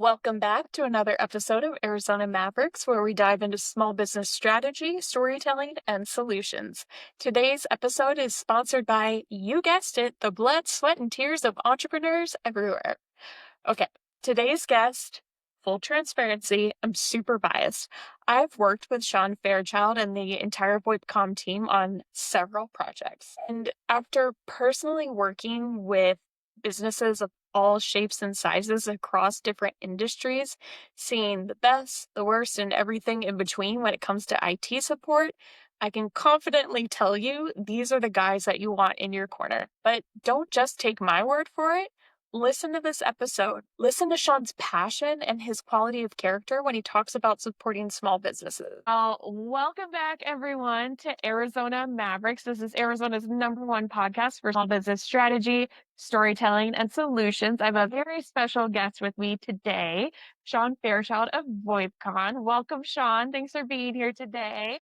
Welcome back to another episode of Arizona Mavericks, where we dive into small business strategy, storytelling, and solutions. Today's episode is sponsored by, you guessed it, the blood, sweat, and tears of entrepreneurs everywhere. Okay, today's guest, full transparency, I'm super biased. I've worked with Sean Fairchild and the entire VoIPcom team on several projects. And after personally working with businesses of all shapes and sizes across different industries, seeing the best, the worst, and everything in between when it comes to IT support, I can confidently tell you these are the guys that you want in your corner. But don't just take my word for it. Listen to this episode. Listen to Sean's passion and his quality of character when he talks about supporting small businesses. Welcome back, everyone, to Arizona Mavericks. This is Arizona's #1 podcast for small business strategy, storytelling, and solutions. I have a very special guest with me today, Sean Fairchild of VoIPcon. Welcome, Sean. Thanks for being here today.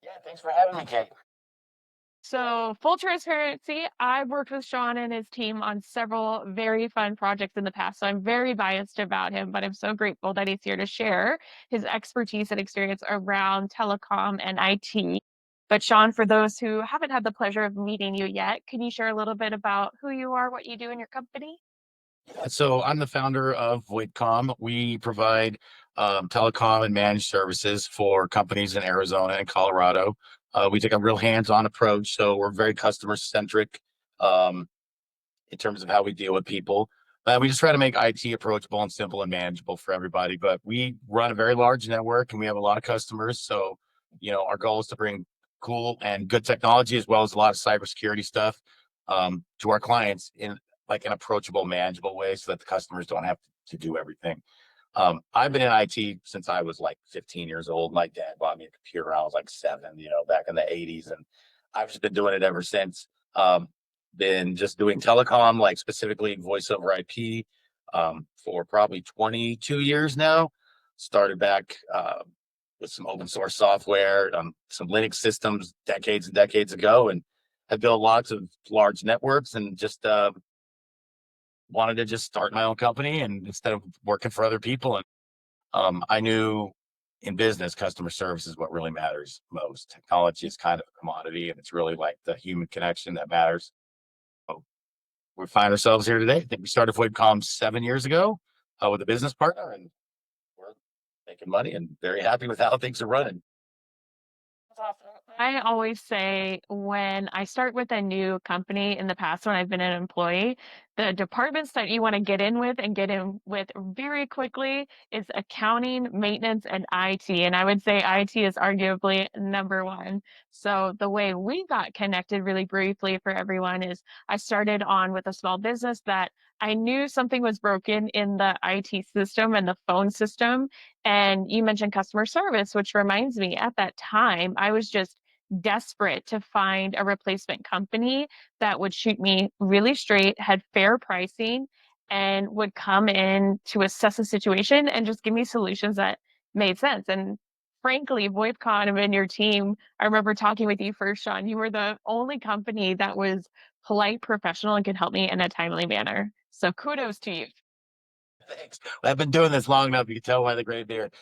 Yeah, thanks for having me, Kate. So, full transparency, I've worked with Sean and his team on several very fun projects in the past. So I'm very biased about him, but I'm so grateful that he's here to share his expertise and experience around telecom and IT. But Sean, for those who haven't had the pleasure of meeting you yet, can you share a little bit about who you are, what you do in your company? So I'm the founder of VoIPcom. We provide telecom and managed services for companies in Arizona and Colorado. We take a real hands-on approach, so we're very customer-centric um, in terms of how we deal with people. We just try to make IT approachable and simple and manageable for everybody. But we run a very large network, and we have a lot of customers. So, our goal is to bring cool and good technology as well as a lot of cybersecurity stuff to our clients in like an approachable, manageable way, so that the customers don't have to do everything. I've been in IT since I was like 15 years old. My dad bought me a computer when I was like 7, back in the 80s, and I've just been doing it ever since. Been just doing telecom, like specifically voice over IP, for probably 22 years now. Started back with some open source software, some Linux systems decades and decades ago, and have built lots of large networks, and just wanted to just start my own company and instead of working for other people. And I knew in business, customer service is what really matters most. Technology is kind of a commodity, and it's really like the human connection that matters. So we find ourselves here today. I think we started VoIPcom 7 years ago with a business partner, and we're making money and very happy with how things are running. I always say when I start with a new company in the past, when I've been an employee, the departments that you want to get in with and get in with very quickly is accounting, maintenance, and IT. And I would say IT is arguably #1. So the way we got connected really briefly for everyone is I started on with a small business that I knew something was broken in the IT system and the phone system. And you mentioned customer service, which reminds me at that time, I was just desperate to find a replacement company that would shoot me really straight, had fair pricing, and would come in to assess the situation and just give me solutions that made sense. And frankly, VoIPCon and your team, I remember talking with you first, Sean. You were the only company that was polite, professional, and could help me in a timely manner. So kudos to you. Thanks. I've been doing this long enough. You can tell by the gray beard.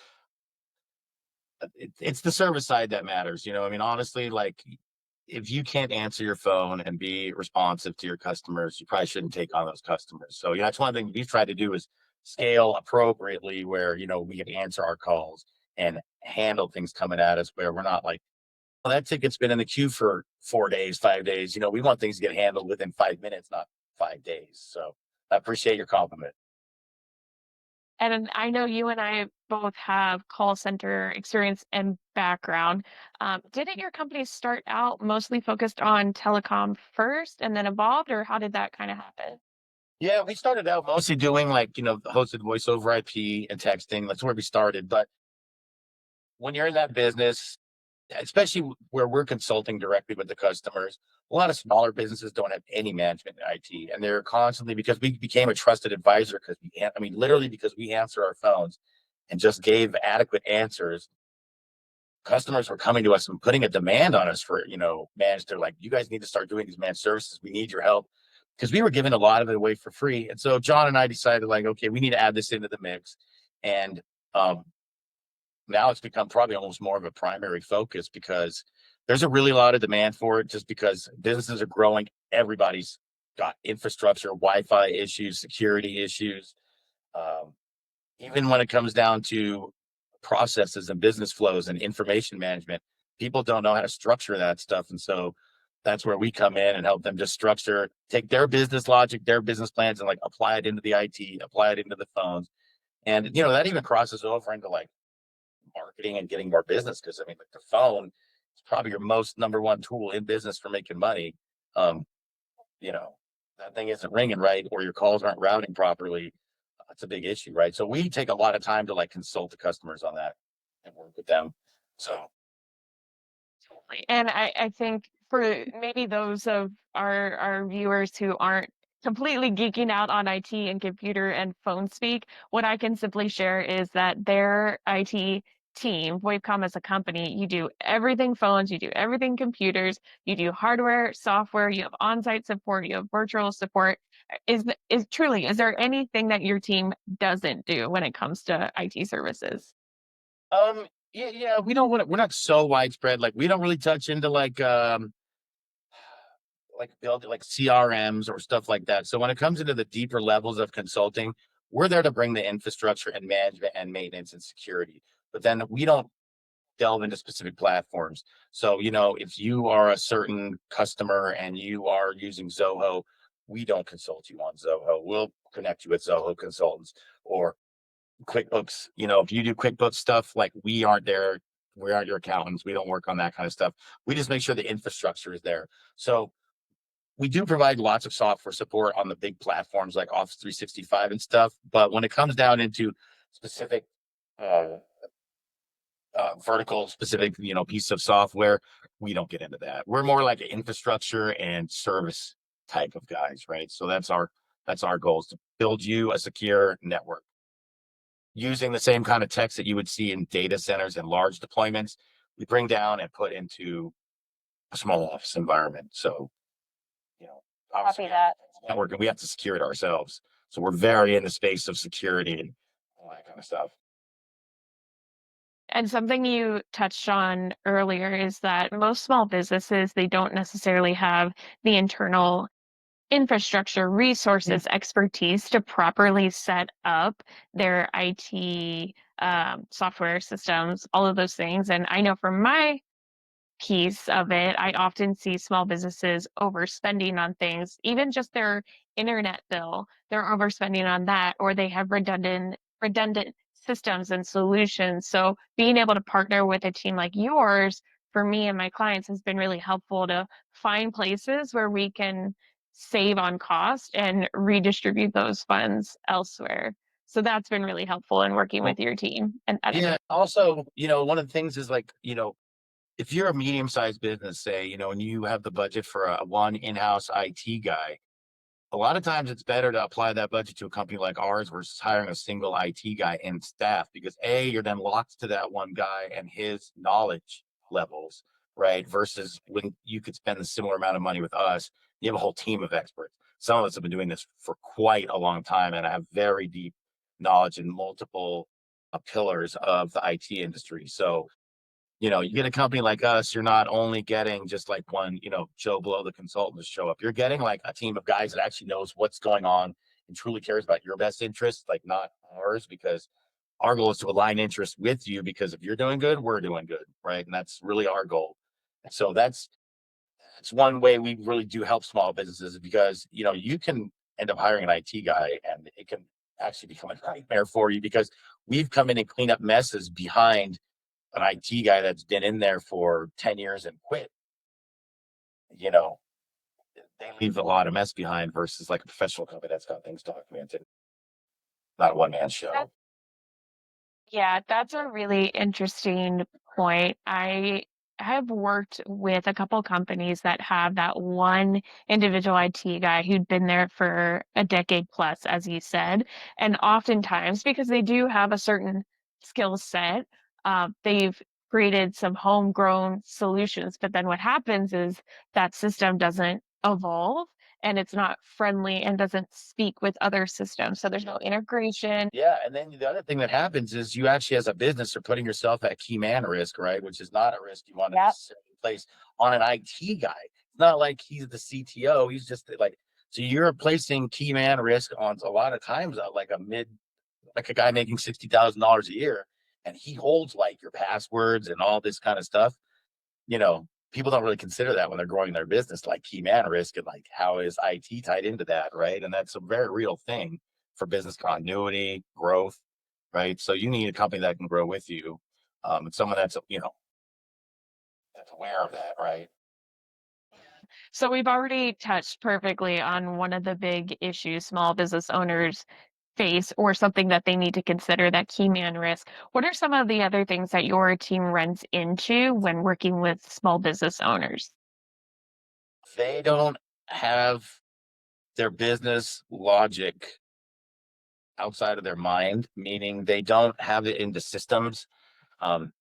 It's the service side that matters. I mean, honestly, like if you can't answer your phone and be responsive to your customers, you probably shouldn't take on those customers. So, that's one thing we've tried to do is scale appropriately where, we can answer our calls and handle things coming at us where we're not like, well, that ticket's been in the queue for 4 days, 5 days. We want things to get handled within 5 minutes, not 5 days. So I appreciate your compliment. And I know you and I both have call center experience and background. Didn't your company start out mostly focused on telecom first and then evolved, or how did that kind of happen? Yeah, we started out mostly doing like, hosted voice over IP and texting. That's where we started. But when you're in that business, especially where we're consulting directly with the customers, a lot of smaller businesses don't have any management in IT. And they're constantly, because we became a trusted advisor, literally because we answer our phones and just gave adequate answers. Customers were coming to us and putting a demand on us for, managed. They're like, you guys need to start doing these managed services. We need your help, because we were giving a lot of it away for free. And so John and I decided, like, okay, we need to add this into the mix. And um, now it's become probably almost more of a primary focus because there's a really lot of demand for it just because businesses are growing. Everybody's got infrastructure, Wi-Fi issues, security issues. Um, Even when it comes down to processes and business flows and information management, people don't know how to structure that stuff. And so that's where we come in and help them just structure, take their business logic, their business plans, and like apply it into the IT, apply it into the phones. And that even crosses over into like marketing and getting more business because I mean, like the phone is probably your most number one tool in business for making money. Um, you know, that thing isn't ringing right, or your calls aren't routing properly. It's a big issue, right? So we take a lot of time to like consult the customers on that and work with them. So And I think for maybe those of our viewers who aren't completely geeking out on IT and computer and phone speak, what I can simply share is that their IT team, VoIPcom as a company, you do everything phones, you do everything computers, you do hardware, software, you have on-site support, you have virtual support. Is there anything that your team doesn't do when it comes to IT services? yeah, we don't want to, we're not so widespread. Like we don't really touch into like build like CRMs or stuff like that. So when it comes into the deeper levels of consulting, we're there to bring the infrastructure and management and maintenance and security. But then we don't delve into specific platforms. So, if you are a certain customer and you are using Zoho, we don't consult you on Zoho. We'll connect you with Zoho consultants or QuickBooks. If you do QuickBooks stuff, like we aren't there. We aren't your accountants. We don't work on that kind of stuff. We just make sure the infrastructure is there. So we do provide lots of software support on the big platforms like Office 365 and stuff. But when it comes down into specific uh, vertical specific, piece of software, we don't get into that. We're more like an infrastructure and service type of guys, right? So that's our goal is to build you a secure network using the same kind of text that you would see in data centers and large deployments. We bring down and put into a small office environment. So, you know, obviously Copy we have that. network and we have to secure it ourselves. So we're very in the space of security and all that kind of stuff. And something you touched on earlier is that most small businesses, they don't necessarily have the internal infrastructure, resources, expertise to properly set up their IT software systems, all of those things. And I know from my piece of it, I often see small businesses overspending on things, even just their internet bill. They're overspending on that, or they have redundant systems and solutions. So being able to partner with a team like yours for me and my clients has been really helpful to find places where we can save on cost and redistribute those funds elsewhere. So that's been really helpful in working Well, with your team and yeah. Also, one of the things is like, if you're a medium-sized business, say, and you have the budget for a one in-house IT guy, a lot of times it's better to apply that budget to a company like ours versus hiring a single IT guy and staff because you're then locked to that one guy and his knowledge levels, right? Versus when you could spend the similar amount of money with us, you have a whole team of experts. Some of us have been doing this for quite a long time and have very deep knowledge in multiple pillars of the IT industry. So you get a company like us, you're not only getting just like one, Joe Blow, the consultant to show up. You're getting like a team of guys that actually knows what's going on and truly cares about your best interest, like not ours, because our goal is to align interests with you because if you're doing good, we're doing good, right? And that's really our goal. And so that's one way we really do help small businesses because you can end up hiring an IT guy and it can actually become a nightmare for you because we've come in and cleaned up messes behind an IT guy that's been in there for 10 years and quit, you know, they leave a lot of mess behind versus like a professional company that's got things documented, not a one man show. Yeah, that's a really interesting point. I have worked with a couple companies that have that one individual IT guy who'd been there for a decade plus, as you said. And oftentimes, because they do have a certain skill set, they've created some homegrown solutions. But then what happens is that system doesn't evolve. and it's not friendly and doesn't speak with other systems. So there's no integration. Yeah, and then the other thing that happens is you actually, as a business, are putting yourself at key man risk, right? Which is not a risk you want to Yep. necessarily place on an IT guy. It's not like he's the CTO. He's just like, so you're placing key man risk on a lot of times, like a guy making $60,000 a year, and he holds like your passwords and all this kind of stuff. People don't really consider that when they're growing their business, like key man risk and like how is IT tied into that, right? And that's a very real thing for business continuity, growth, right? So you need a company that can grow with you, and someone that's aware of that, right? So we've already touched perfectly on one of the big issues small business owners face or something that they need to consider, that key man risk. What are some of the other things that your team runs into when working with small business owners? They don't have their business logic outside of their mind, meaning they don't have it into systems. Um,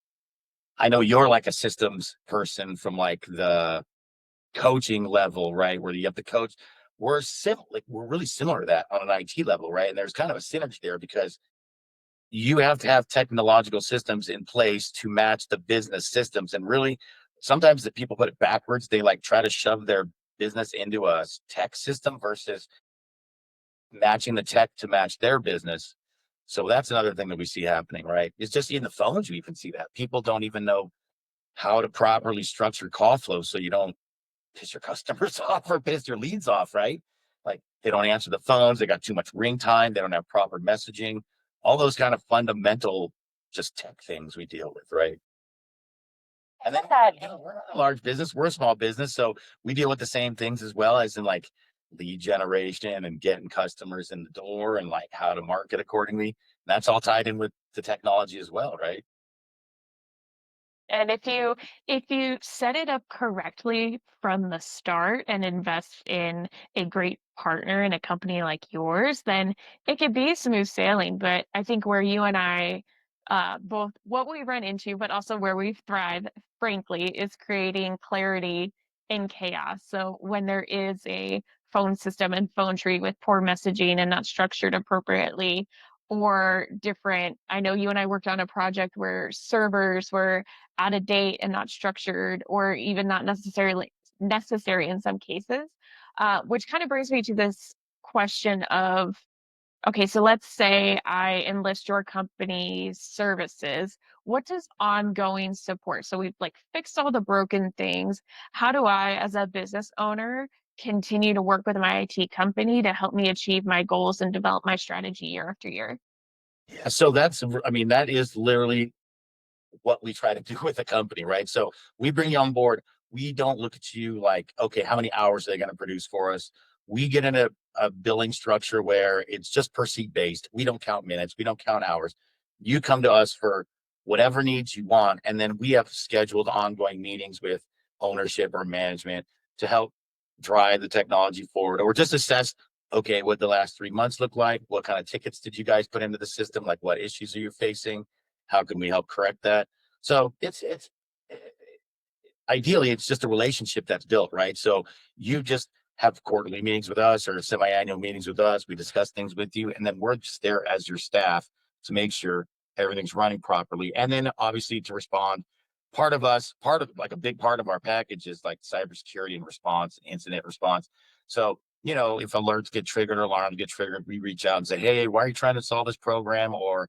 I know you're like a systems person from like the coaching level, right? Where you have the coach. We're really similar to that on an IT level, right? And there's kind of a synergy there because you have to have technological systems in place to match the business systems. And really, sometimes the people put it backwards. They like try to shove their business into a tech system versus matching the tech to match their business. So that's another thing that we see happening, right? It's just in the phones, you even see that. People don't even know how to properly structure call flow so you don't piss your customers off or piss your leads off, right? Like they don't answer the phones, they got too much ring time, they don't have proper messaging, all those kind of fundamental just tech things we deal with, right? And then we're not a large business, we're a small business. So we deal with the same things as well as in like lead generation and getting customers in the door and like how to market accordingly. That's all tied in with the technology as well, right? And if you set it up correctly from the start and invest in a great partner in a company like yours, then it could be smooth sailing. But I think where you and I both what we run into, but also where we thrive, frankly, is creating clarity in chaos. So when there is a phone system and phone tree with poor messaging and not structured appropriately, or different, I know you and I worked on a project where servers were out of date and not structured or even not necessarily necessary in some cases. Which kind of brings me to this question of, okay, so let's say I enlist your company's services. What does ongoing support? So we've like fixed all the broken things. How do I, as a business owner, continue to work with my IT company to help me achieve my goals and develop my strategy year after year? Yeah. So I mean, that is literally what we try to do with a company, right? So we bring you on board. We don't look at you like, okay, how many hours are they going to produce for us? We get in a billing structure where it's just per seat based. We don't count minutes, we don't count hours. You come to us for whatever needs you want. And then we have scheduled ongoing meetings with ownership or management to help drive the technology forward or just assess, okay, what the last 3 months look like? What kind of tickets did you guys put into the system? Like, what issues are you facing? How can we help correct that? So it's ideally it's just a relationship that's built, right? So you just have quarterly meetings with us or semi-annual meetings with us. We discuss things with you, and then we're just there as your staff to make sure everything's running properly. And then obviously to respond. Part of like a big part of our package is like cybersecurity and response, incident response. So, if alerts get triggered or alarms get triggered, we reach out and say, hey, why are you trying to solve this program? Or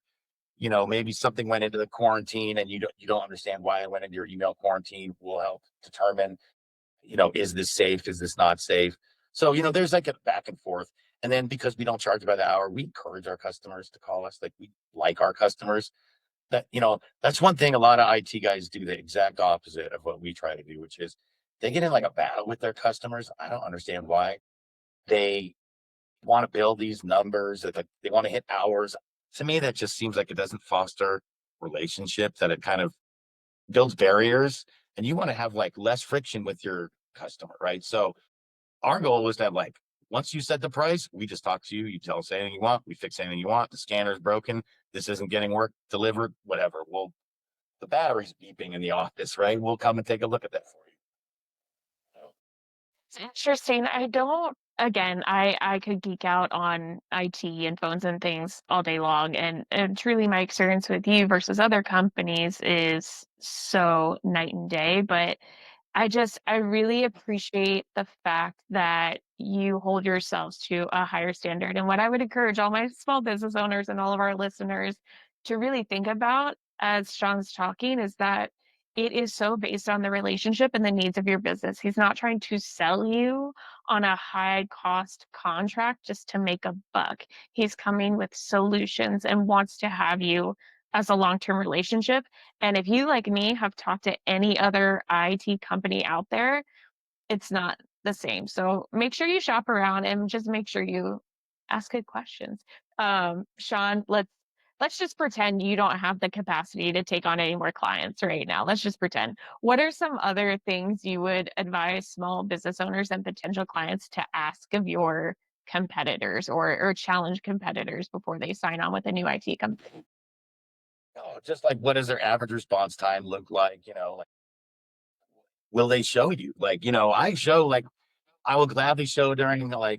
maybe something went into the quarantine and you don't understand why it went into your email quarantine. Will help determine, is this safe? Is this not safe? So, there's like a back and forth. And then because we don't charge by the hour, we encourage our customers to call us. Like we like our customers. That's one thing a lot of IT guys do the exact opposite of what we try to do, which is they get in like a battle with their customers. I don't understand why they want to build these numbers that they want to hit hours. To me, that just seems like it doesn't foster relationships, that it kind of builds barriers. And you want to have like less friction with your customer, right? So our goal was to have like, once you set the price, we just talk to you. You tell us anything you want. We fix anything you want. The scanner's broken. This isn't getting work delivered, whatever. The battery's beeping in the office, right? We'll come and take a look at that for you. It's interesting. I don't. again, I could geek out on IT and phones and things all day long, and truly my experience with you versus other companies is so night and day, but I really appreciate the fact that you hold yourselves to a higher standard. And what I would encourage all my small business owners and all of our listeners to really think about as Sean's talking is that it is so based on the relationship and the needs of your business. He's not trying to sell you on a high cost contract just to make a buck. He's coming with solutions and wants to have you as a long term relationship. And if you, like me, have talked to any other IT company out there, it's not the same. So make sure you shop around and just make sure you ask good questions. Sean, let's just pretend you don't have the capacity to take on any more clients right now. Let's just pretend. What are some other things you would advise small business owners and potential clients to ask of your competitors or challenge competitors before they sign on with a new IT company? Oh, just like what does their average response time look like? Like will they show you? I show like I will gladly show during a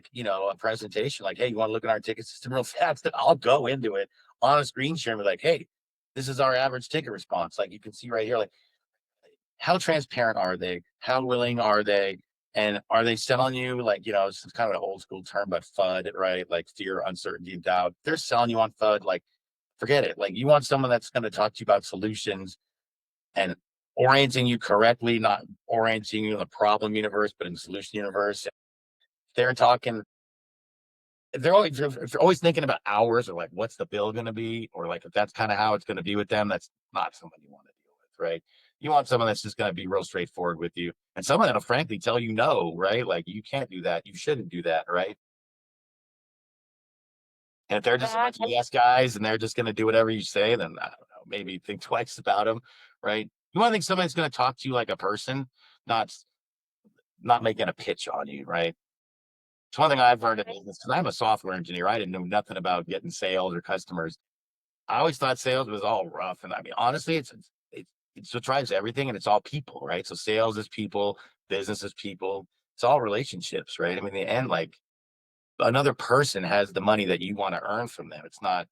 presentation, like, hey, you want to look at our ticket system real fast? And I'll go into it on a screen share and be like, hey, this is our average ticket response. Like you can see right here, like how transparent are they? How willing are they? And are they selling you it's kind of an old school term, but FUD, right? Like fear, uncertainty, and doubt. They're selling you on FUD, like forget it. Like you want someone that's going to talk to you about solutions and orienting you correctly, not orienting you in the problem universe, but in the solution universe. They're talking if they're always thinking about hours or like what's the bill going to be, or like if that's kind of how it's going to be with them, that's not someone you want to deal with, right? You want someone that's just going to be real straightforward with you, and someone that'll frankly tell you no, right? Like you can't do that, you shouldn't do that, right? And if they're just a That bunch of yes guys and they're just going to do whatever you say, then I don't know, maybe think twice about them, right? You want to think somebody's going to talk to you like a person, not not making a pitch on you, right? It's one thing I've learned in business because I'm a software engineer. I didn't know nothing about getting sales or customers. I always thought sales was all rough, and I mean, honestly, it's what drives everything, and it's all people, right? So sales is people, business is people. It's all relationships, right? I mean, in the end, like another person has the money that you want to earn from them. It's not.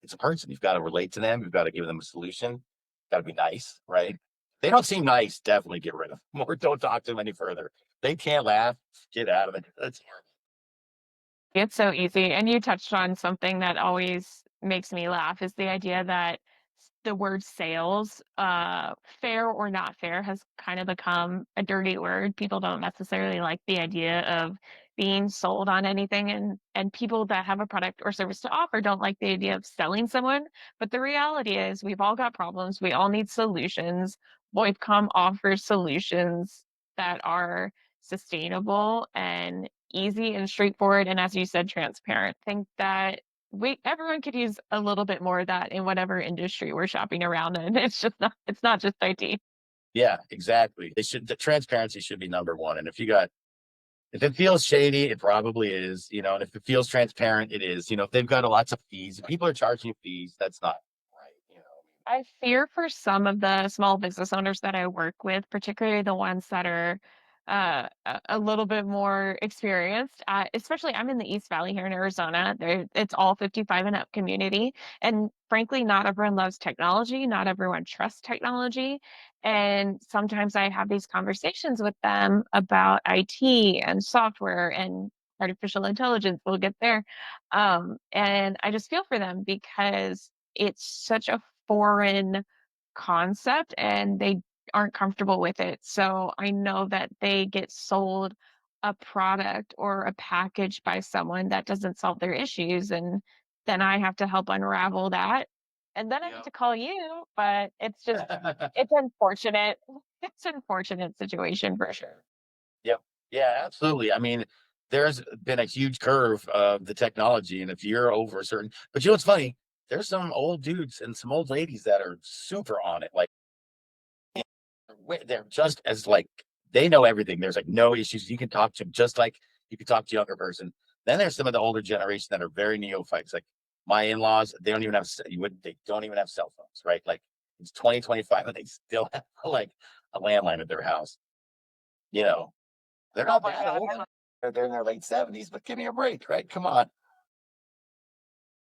It's a person. You've got to relate to them. You've got to give them a solution. Got to be nice, right? They don't seem nice. Definitely get rid of them, or don't talk to them any further. They can't laugh. Get out of it. That's it's so easy, and you touched on something that always makes me laugh is the idea that the word sales, fair or not fair, has kind of become a dirty word. People don't necessarily like the idea of being sold on anything, and people that have a product or service to offer don't like the idea of selling someone. But the reality is, we've all got problems. We all need solutions. VoIPcom offers solutions that are sustainable and easy and straightforward, and as you said, transparent. Think that we everyone could use a little bit more of that in whatever industry we're shopping around in. It's not just IT. yeah, exactly. The transparency should be number one. And if it feels shady, it probably is, and if it feels transparent, it is. If they've got lots of fees, if people are charging you fees, that's not right. I fear for some of the small business owners that I work with, particularly the ones that are a little bit more experienced. Especially, I'm in the East Valley here in Arizona. There, it's all 55 and up community, and frankly, not everyone loves technology. Not everyone trusts technology, and sometimes I have these conversations with them about IT and software and artificial intelligence. We'll get there, and I just feel for them because it's such a foreign concept and they aren't comfortable with it. So I know that they get sold a product or a package by someone that doesn't solve their issues. And then I have to help unravel that. And then I have Yep. to call you, but it's unfortunate. It's an unfortunate situation for sure. Yep. Yeah, absolutely. I mean, there's been a huge curve of the technology, and if you're over a certain, but what's funny? There's some old dudes and some old ladies that are super on it. Like they're just as like they know everything. There's like no issues. You can talk to them just like you can talk to a younger person. Then there's some of the older generation that are very neophytes. Like my in-laws, they don't even have they don't even have cell phones, right? Like it's 2025 and they still have like a landline at their house. You know, they're Oh not my bad God. old. They're in their late 70s, but give me a break, right? Come on.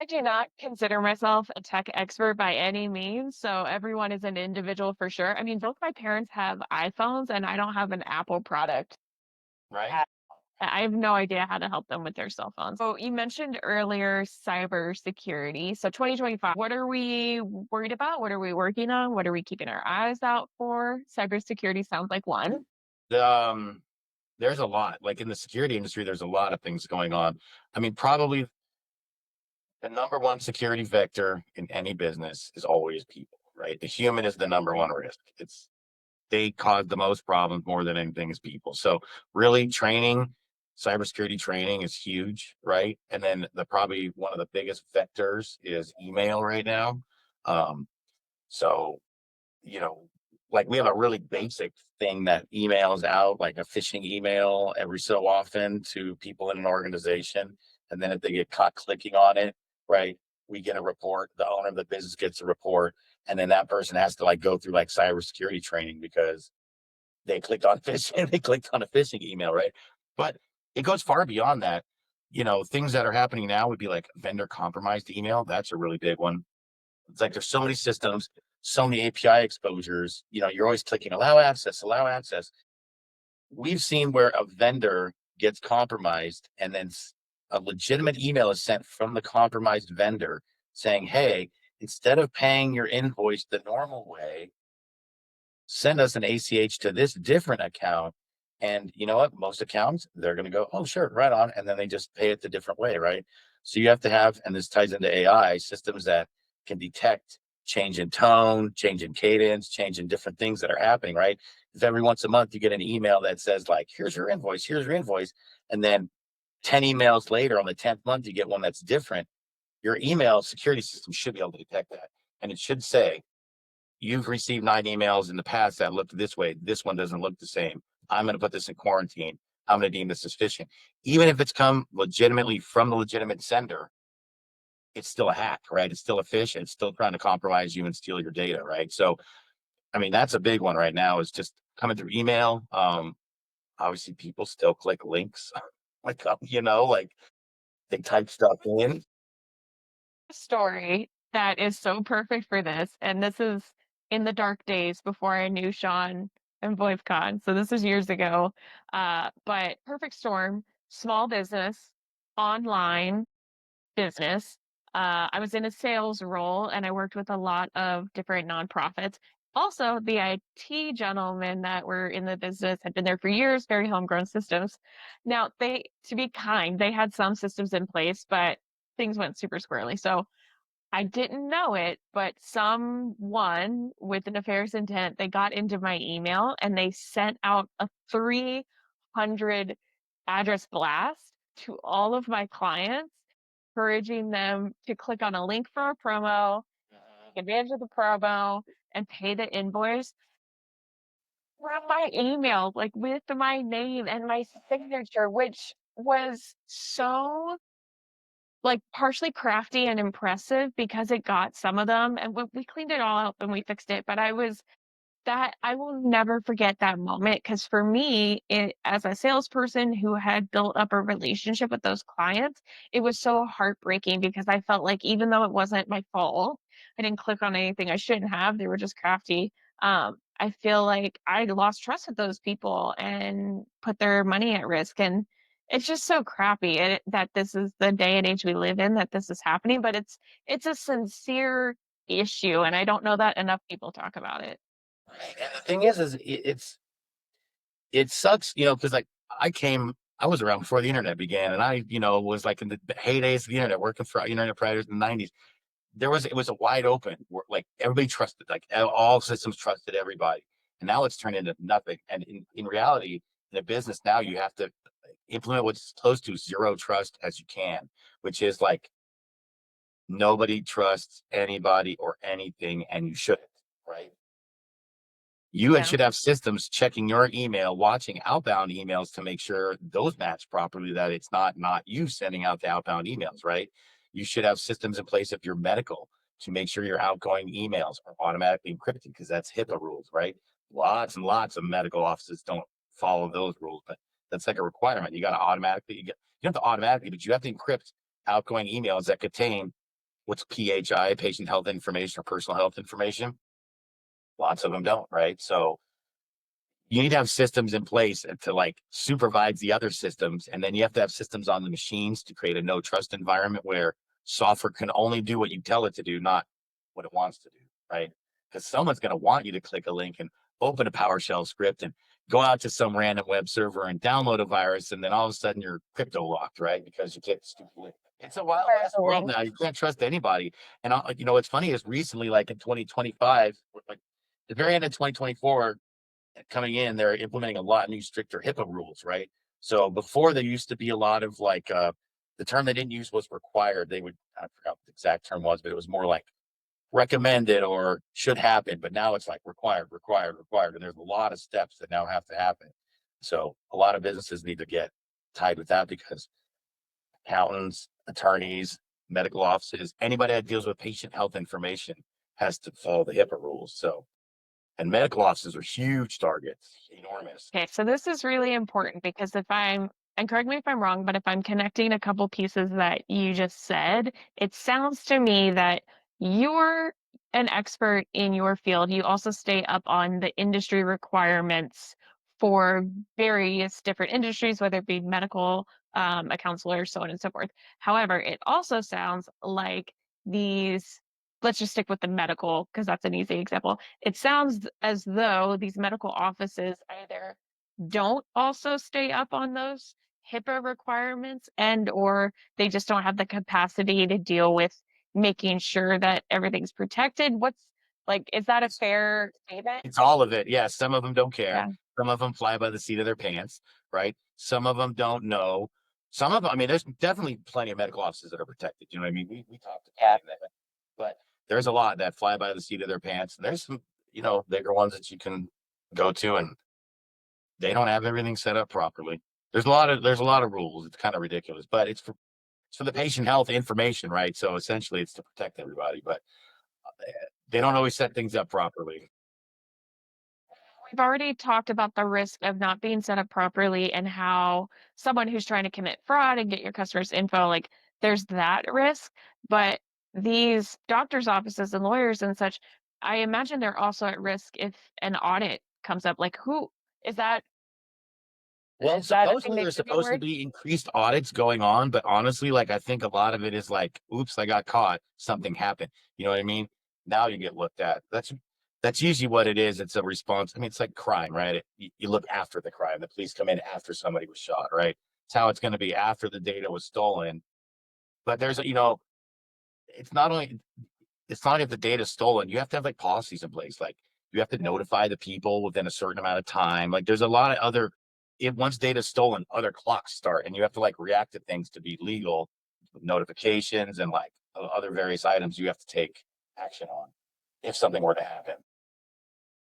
I do not consider myself a tech expert by any means, so everyone is an individual for sure. I mean, both my parents have iPhones and I don't have an Apple product. Right? at- I have no idea how to help them with their cell phones. So you mentioned earlier cybersecurity. So 2025, what are we worried about? What are we working on? What are we keeping our eyes out for? Cybersecurity sounds like one. The, there's a lot. Like in the security industry, there's a lot of things going on. I mean, probably the number one security vector in any business is always people, right? The human is the number one risk. It's they cause the most problems more than anything is people. So really training, cybersecurity training is huge, right? And then the probably one of the biggest vectors is email right now. Um, so you know, like we have a really basic thing that emails out, like a phishing email every so often to people in an organization. And then if they get caught clicking on it, right, we get a report. The owner of the business gets a report. And then that person has to like go through like cybersecurity training because they clicked on phishing, they clicked on a phishing email, right? But it goes far beyond that. Things that are happening now would be like vendor compromised email. That's a really big one. It's like there's so many systems, so many API exposures. You're always clicking allow access, allow access. We've seen where a vendor gets compromised and then a legitimate email is sent from the compromised vendor saying, hey, instead of paying your invoice the normal way, send us an ACH to this different account. And you know what? Most accounts, they're going to go, oh, sure, right on. And then they just pay it the different way, right? So you have to have, and this ties into AI, systems that can detect change in tone, change in cadence, change in different things that are happening, right? If every once a month you get an email that says, like, here's your invoice. And then 10 emails later on the 10th month, you get one that's different. Your email security system should be able to detect that. And it should say, you've received 9 emails in the past that looked this way. This one doesn't look the same. I'm going to put this in quarantine. I'm going to deem this suspicion. Even if it's come legitimately from the legitimate sender, it's still a hack, right? It's still a phish. It's still trying to compromise you and steal your data, right? So, I mean, that's a big one right now is just coming through email. Obviously, people still click links, like they type stuff in. Story that is so perfect for this, and this is in the dark days before I knew Sean and VoIPcon, so this is years ago. But perfect storm, small business, online business. I was in a sales role and I worked with a lot of different nonprofits. Also, the IT gentlemen that were in the business had been there for years, very homegrown systems. Now, to be kind, they had some systems in place, but things went super squirrely. So I didn't know it, but someone with a nefarious intent, they got into my email and they sent out a 300 address blast to all of my clients, encouraging them to click on a link for a promo, take advantage of the promo, and pay the invoice from my email, like with my name and my signature, which was so like, partially crafty and impressive because it got some of them, and we cleaned it all up and we fixed it, but I will never forget that moment because for me, as a salesperson who had built up a relationship with those clients, it was so heartbreaking because I felt like even though it wasn't my fault, I didn't click on anything I shouldn't have, they were just crafty. I feel like I lost trust with those people and put their money at risk, and it's just so crappy that this is the day and age we live in that this is happening, but it's a sincere issue, and I don't know that enough people talk about it. Right. And the thing is it sucks, because like I was around before the internet began, and I, was like in the heydays of the internet, working for internet providers in the '90s. It was a wide open, like everybody trusted, like all systems trusted everybody, and now it's turned into nothing. And in reality, in a business now, you have to implement what's close to zero trust as you can, which is like nobody trusts anybody or anything, and you shouldn't, right? You Yeah. should have systems checking your email, watching outbound emails to make sure those match properly, that it's not you sending out the outbound emails, right? You should have systems in place if you're medical to make sure your outgoing emails are automatically encrypted because that's HIPAA rules, right? Lots and lots of medical offices don't follow those rules, but That's like a requirement. You have to automatically, but you have to encrypt outgoing emails that contain what's PHI, patient health information or personal health information. Lots of them don't, right? So you need to have systems in place to like supervise the other systems. And then you have to have systems on the machines to create a no trust environment where software can only do what you tell it to do, not what it wants to do, right? Because someone's going to want you to click a link and open a PowerShell script and go out to some random web server and download a virus. And then all of a sudden you're crypto locked, right? Because you can't stupid link. It's a wild Share west the world link. now. You can't trust anybody. And what's funny is recently, like in 2025, like the very end of 2024, coming in, they're implementing a lot of new stricter HIPAA rules, right? So before there used to be a lot of like the term they didn't use was required. They would I forgot what the exact term was, but it was more like recommended or should happen. But now it's like required, required, required. And there's a lot of steps that now have to happen. So a lot of businesses need to get tied with that because accountants, attorneys, medical offices, anybody that deals with patient health information has to follow the HIPAA rules. So and medical offices are huge targets, enormous. Okay, so this is really important because if I'm, and correct me if I'm wrong, but if I'm connecting a couple pieces that you just said, it sounds to me that you're an expert in your field. You also stay up on the industry requirements for various different industries, whether it be medical, a counselor, so on and so forth. However, it also sounds like these, let's just stick with the medical because that's an easy example. It sounds as though these medical offices either don't also stay up on those HIPAA requirements and or they just don't have the capacity to deal with making sure that everything's protected. What's like, is that a It's fair statement? it's all of it. Yeah, some of them don't care. Yeah. Some of them fly by the seat of their pants, right? Some of them don't know. Some of them, I mean, there's definitely plenty of medical offices that are protected. You know what I mean? We talked to Yeah. plenty of them, but there's a lot that fly by the seat of their pants. And there's some, bigger ones that you can go to and they don't have everything set up properly. There's a lot of rules. It's kind of ridiculous, but it's for the patient health information, right? So essentially it's to protect everybody, but they don't always set things up properly. We've already talked about the risk of not being set up properly and how someone who's trying to commit fraud and get your customers' info, like there's that risk. But these doctors' offices and lawyers and such, I imagine they're also at risk if an audit comes up. Like who Well, is that a thing supposedly they there's should be supposed to worried? be increased audits going on, but honestly, like I think a lot of it is like, oops, I got caught. Something happened. You know what I mean? Now you get looked at. That's usually what it is. It's a response. I mean, it's like crime, right? You look after the crime. The police come in after somebody was shot, right? It's how it's going to be after the data was stolen. But it's not only it's not if the data's stolen, you have to have like policies in place. Like you have to notify the people within a certain amount of time. Like there's a lot of other if once data's stolen, other clocks start and you have to like react to things to be legal with notifications and like other various items you have to take action on if something were to happen.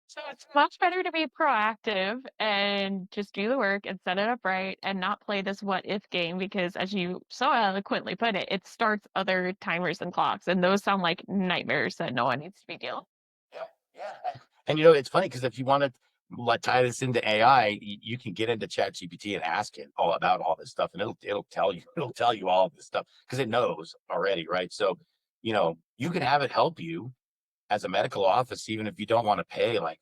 So it's much better to be proactive and just do the work and set it up right and not play this what if game because as you so eloquently put it, it starts other timers and clocks and those sound like nightmares that no one needs to be dealing. Yeah, yeah. And it's funny because if you want to like tie this into AI, you can get into Chat GPT and ask it all about all this stuff, and it'll tell you all of this stuff because it knows already, right? So, you can have it help you as a medical office, even if you don't want to pay like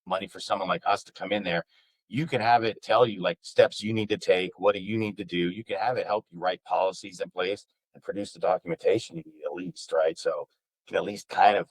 money for someone like us to come in there. You can have it tell you like steps you need to take, what do you need to do. You can have it help you write policies in place and produce the documentation you need at least, right? So you can at least kind of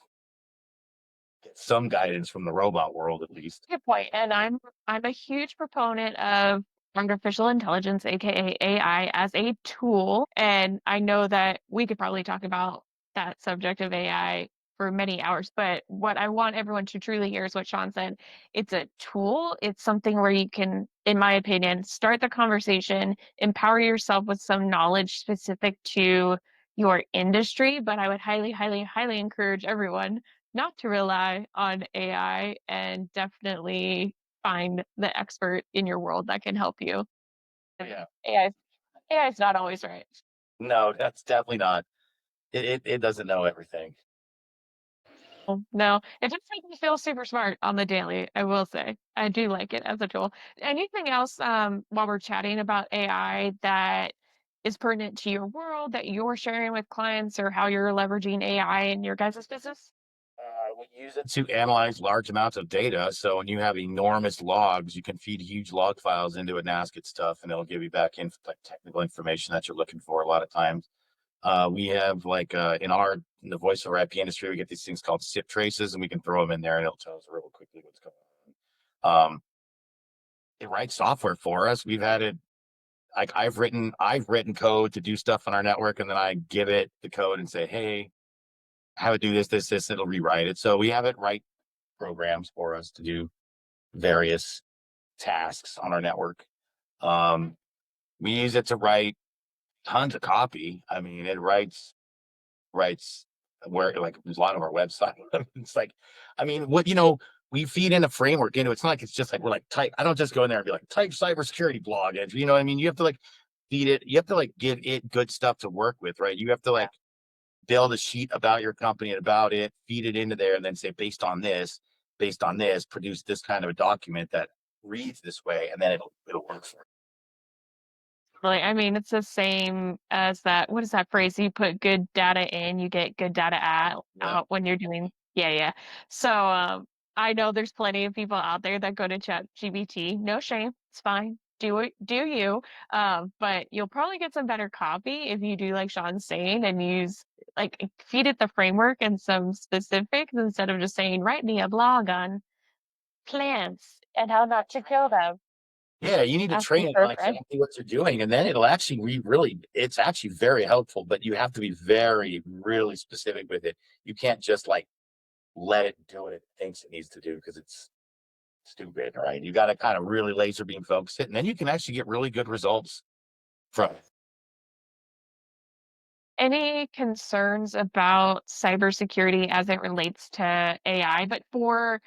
get some guidance from the robot world at least. Good point. And I'm a huge proponent of artificial intelligence, aka AI, as a tool. And I know that we could probably talk about that subject of AI for many hours, but what I want everyone to truly hear is what Sean said. It's a tool. It's something where you can, in my opinion, start the conversation, empower yourself with some knowledge specific to your industry. But I would highly, highly, highly encourage everyone not to rely on AI and definitely find the expert in your world that can help you. And Yeah. AI is not always right. No, that's definitely not. It doesn't know everything. No, it just makes me feel super smart on the daily, I will say. I do like it as a tool. Anything else, while we're chatting about AI that is pertinent to your world that you're sharing with clients or how you're leveraging AI in your guys' business? We use it to analyze large amounts of data. So when you have enormous logs, you can feed huge log files into it and ask it stuff, and it'll give you back like technical information that you're looking for. A lot of times, we have like in the voice over IP industry, we get these things called SIP traces, and we can throw them in there, and it'll tell us real quickly what's going on. It writes software for us. We've had it like I've written code to do stuff on our network, and then I give it the code and say, hey, have it do this, this, this. It'll rewrite it. So we have it write programs for us to do various tasks on our network. Um, we use it to write tons of copy. I mean, it writes where like a lot of our website. It's like, I mean, we feed in a framework into it. It's not like it's just like we're like type. I don't just go in there and be like type cybersecurity blog. And you know what I mean? You have to like feed it. You have to like give it good stuff to work with, right? You have to like build a sheet about your company and about it, feed it into there, and then say, based on this, produce this kind of a document that reads this way, and then it'll work for Really, I mean, it's the same as that what is that phrase? You put good data in, you get good data you. Yeah. out when you're doing yeah, yeah. So, I know there's plenty of people out there that go to ChatGPT. No shame, it's fine. Do it, do you. But you'll probably get some better copy if you do like Sean's saying and use like feed it the framework and some specifics instead of just saying, write me a blog on plants and how not to kill them. Yeah, you need to That's train it on perfect. exactly what you're doing, and then it'll actually it's actually very helpful, but you have to be very, really specific with it. You can't just like let it do what it thinks it needs to do because it's stupid, right? You got to kind of really laser beam focus it, and then you can actually get really good results from it. Any concerns about cybersecurity as it relates to AI, but for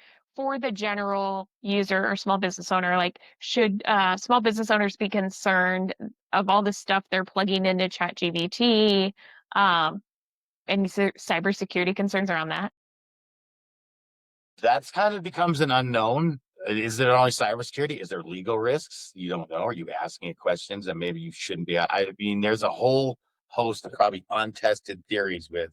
the general user or small business owner, like should small business owners be concerned of all the stuff they're plugging into ChatGPT? Any cybersecurity concerns around that? That's kind of becomes an unknown. Is it only cybersecurity? Is there legal risks? You don't know. Are you asking it questions that maybe you shouldn't be? I mean, there's a whole host of probably untested theories with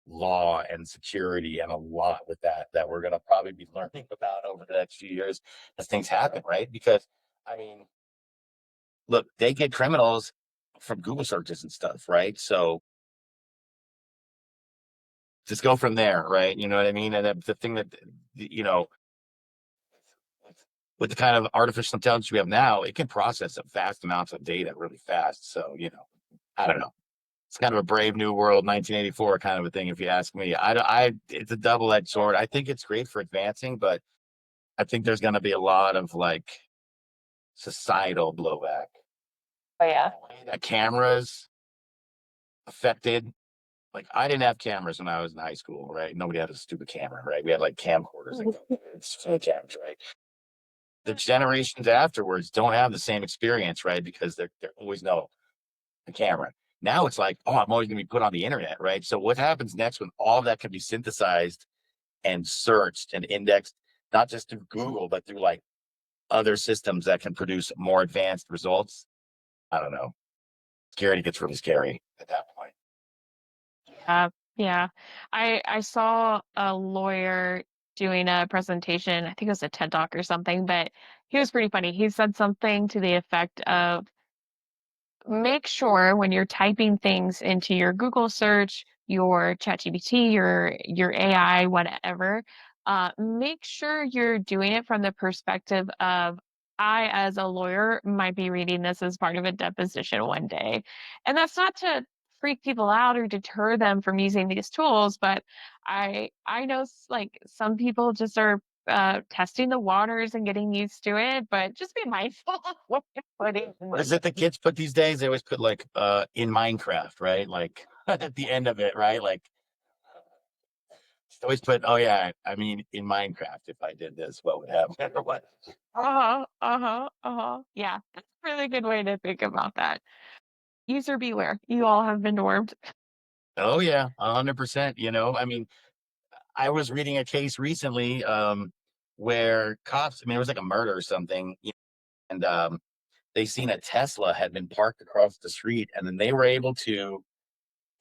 law and security and a lot with that we're going to probably be learning about over the next few years as things happen, right? Because I mean, look, they get criminals from Google searches and stuff, right? So just go from there, right? You know what I mean? And the thing that you know with the kind of artificial intelligence we have now, it can process a vast amounts of data really fast. So, I don't know. It's kind of a brave new world, 1984 kind of a thing, if you ask me. It's a double-edged sword. I think it's great for advancing, but I think there's going to be a lot of like societal blowback. Oh yeah. The cameras affected. Like I didn't have cameras when I was in high school, right? Nobody had a stupid camera, right? We had like camcorders and cameras, right? The generations afterwards don't have the same experience, right? Because they're always know the camera. Now it's like, oh, I'm always gonna be put on the internet, right? So what happens next when all that can be synthesized and searched and indexed, not just through Google, but through like other systems that can produce more advanced results? I don't know. Security gets really scary at that point. Yeah. I saw a lawyer doing a presentation, I think it was a TED Talk or something, but he was pretty funny. He said something to the effect of make sure when you're typing things into your Google search, your ChatGPT, your AI, whatever, make sure you're doing it from the perspective of I, as a lawyer, might be reading this as part of a deposition one day. And that's not to freak people out or deter them from using these tools, but I know like some people just are testing the waters and getting used to it, but just be mindful of what you're putting in What the is it the kids put these days? They always put like in Minecraft, right? Like at the end of it, right? Like always put, oh yeah, I mean in Minecraft, if I did this, what would happen or what? Uh-huh, uh-huh, uh-huh. Yeah, that's a really good way to think about that. User beware. You all have been warned. Oh yeah, 100%. I mean, I was reading a case recently where cops, I mean, it was like a murder or something, and they seen a Tesla had been parked across the street, and then they were able to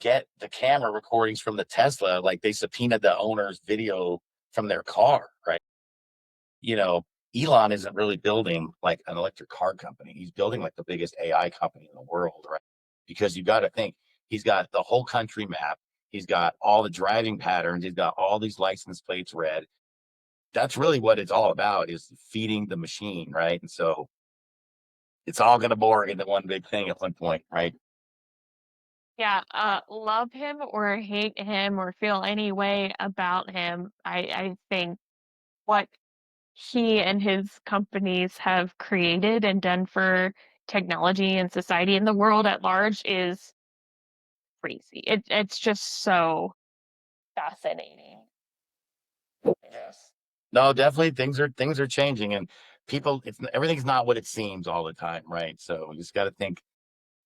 get the camera recordings from the Tesla. Like they subpoenaed the owner's video from their car, right? You know, Elon isn't really building like an electric car company. He's building like the biggest AI company in the world, right? Because you got to think he's got the whole country map. He's got all the driving patterns. He's got all these license plates read. That's really what it's all about, is feeding the machine, right? And so it's all going to bore into one big thing at one point, right? Yeah, love him or hate him or feel any way about him, I think what he and his companies have created and done for technology and society and the world at large is crazy. It's just so fascinating. Yes. No, definitely things are changing, and people, it's everything's not what it seems all the time, right? So you just got to think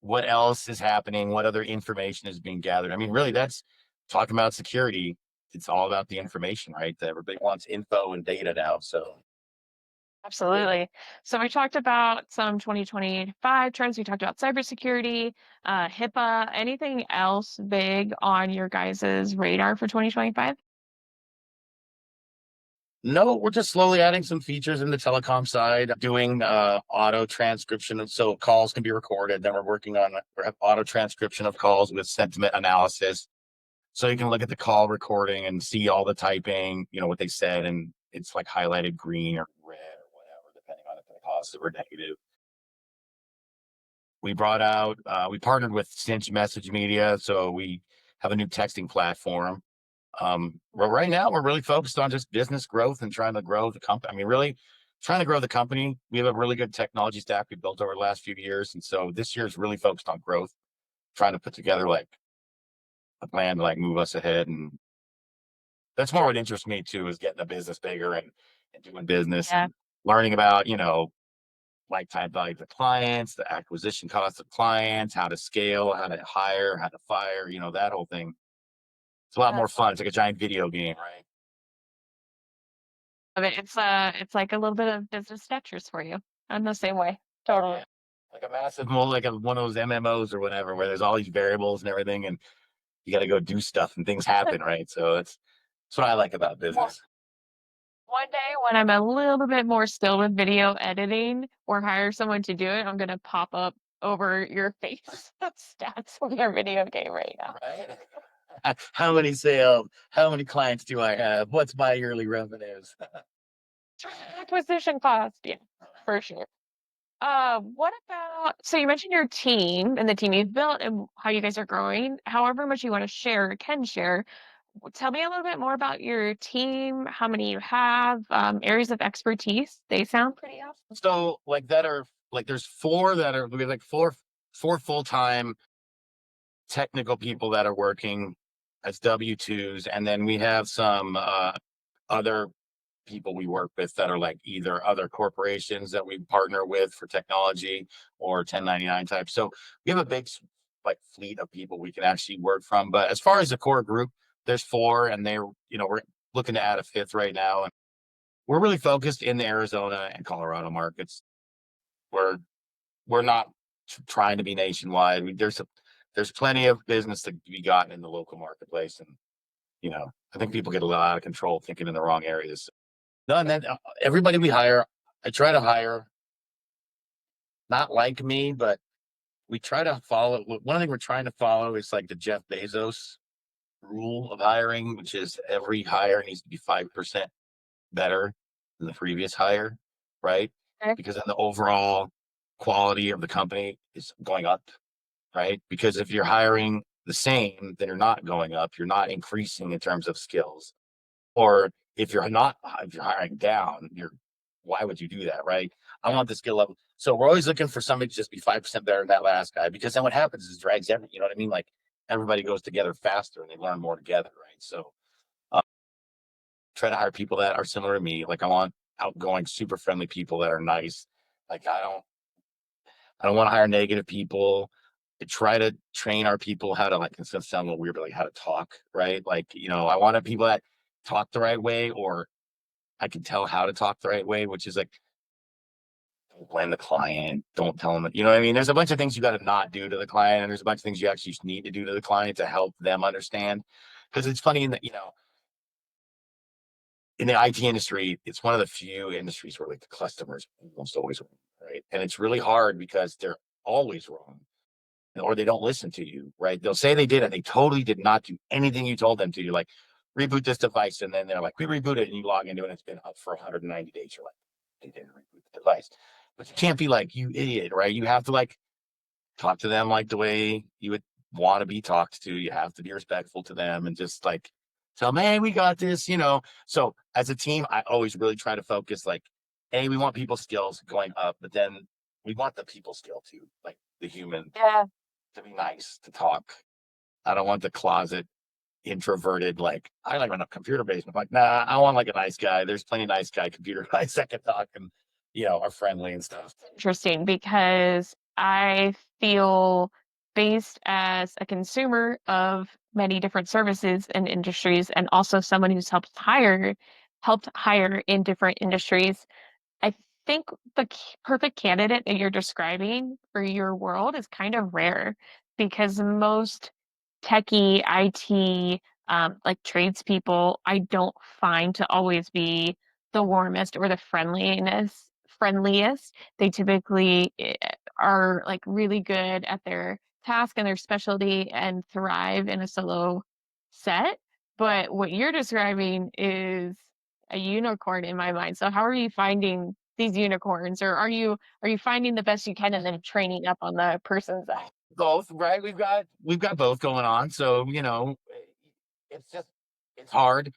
what else is happening, what other information is being gathered. I mean, really, that's talking about security. It's all about the information, right? Everybody wants info and data now. So Absolutely. So we talked about some 2025 trends. We talked about cybersecurity, HIPAA. Anything else big on your guys' radar for 2025? no, we're just slowly adding some features in the telecom side, doing auto transcription, so calls can be recorded. Then we're working on auto transcription of calls with sentiment analysis. So you can look at the call recording and see all the typing, what they said, and it's like highlighted green or red or whatever, depending on if they're positive or negative. We partnered with Cinch Message Media, so we have a new texting platform. Well, right now we're really focused on just business growth and trying to grow the company. I mean, really trying to grow the company. We have a really good technology stack we built over the last few years, and so this year is really focused on growth, trying to put together like a plan to like move us ahead. And that's more what interests me too, is getting the business bigger and doing business Yeah. and learning about, lifetime value of clients, the acquisition cost of clients, how to scale, how to hire, how to fire, that whole thing. It's a lot more fun. It's like a giant video game, right? Of it. It's like a little bit of business Tetris for you. I'm the same way. Totally. Yeah. Like a massive like one of those MMOs or whatever, where there's all these variables and everything, and you got to go do stuff and things happen, right? So that's what I like about Well, business. one day when I'm a little bit more skilled with video editing or hire someone to do it, I'm gonna pop up over your face stats on your video game right now. Right? How many sales? How many clients do I have? What's my yearly revenues? Acquisition cost, yeah, for sure. What about, so you mentioned your team and the team you've built and how you guys are growing. However much you want to share or can share, tell me a little bit more about your team, how many you have, areas of expertise. They sound pretty awesome. So like that are like there's four that are we have like four full-time technical people that are working as W-2s, and then we have some other people we work with that are like either other corporations that we partner with for technology or 1099 type. So we have a big like fleet of people we can actually work from. But as far as the core group, there's four, and we're looking to add a fifth right now. And we're really focused in the Arizona and Colorado markets. We're we're not trying to be nationwide. There's plenty of business to be gotten in the local marketplace, and I think people get a little out of control thinking in the wrong areas. No, and then everybody we hire, I try to hire not like me, but we try to follow. One thing we're trying to follow is like the Jeff Bezos rule of hiring, which is every hire needs to be 5% better than the previous hire, right? Okay. Because then the overall quality of the company is going up, right? Because if you're hiring the same, then you're not going up, you're not increasing in terms of skills. Or if you're hiring down, why would you do that, right? I want the skill level. So we're always looking for somebody to just be 5% better than that last guy, because then what happens is it drags everything, you know what I mean? Like everybody goes together faster and they learn more together, right? So uh, try to hire people that are similar to me. Like I want outgoing, super friendly people that are nice. Like I don't want to hire negative people. I try to train our people how to, like, it's gonna sound a little weird, but like how to talk, right? Like, I wanted people that talk the right way, or I can tell how to talk the right way, which is like, don't blame the client, don't tell them, you know what I mean? There's a bunch of things you got to not do to the client, and there's a bunch of things you actually just need to do to the client to help them understand. Because it's funny in that, in the IT industry, it's one of the few industries where like the customers almost always wrong, right? And it's really hard because they're always wrong, or they don't listen to you, right? They'll say they did it. They totally did not do anything you told them to. You're like, reboot this device. And then they're like, we reboot it. And you log into it and it's been up for 190 days. You're like, they didn't reboot the device. But you can't be like, you idiot, right? You have to like talk to them like the way you would want to be talked to. You have to be respectful to them and just like tell them, hey, we got this. So as a team, I always really try to focus like, hey, we want people skills going up, but then we want the people skill too, like the human Yeah. to be nice, to talk. I don't want the closet introverted, like, I like a computer based. I'm like, nah, I want like a nice guy. There's plenty of nice guy computer guys that can talk and, are friendly and stuff. Interesting because I feel based as a consumer of many different services and industries and also someone who's helped hire in different industries. I think the perfect candidate that you're describing for your world is kind of rare because most techie IT, like tradespeople, I don't find to always be the warmest or the friendliest. They typically are like really good at their task and their specialty and thrive in a solo set. But what you're describing is a unicorn in my mind. So how are you finding these unicorns, or are you finding the best you can and then training up on the person side? Both, right? We've got both going on. So, it's just it's hard.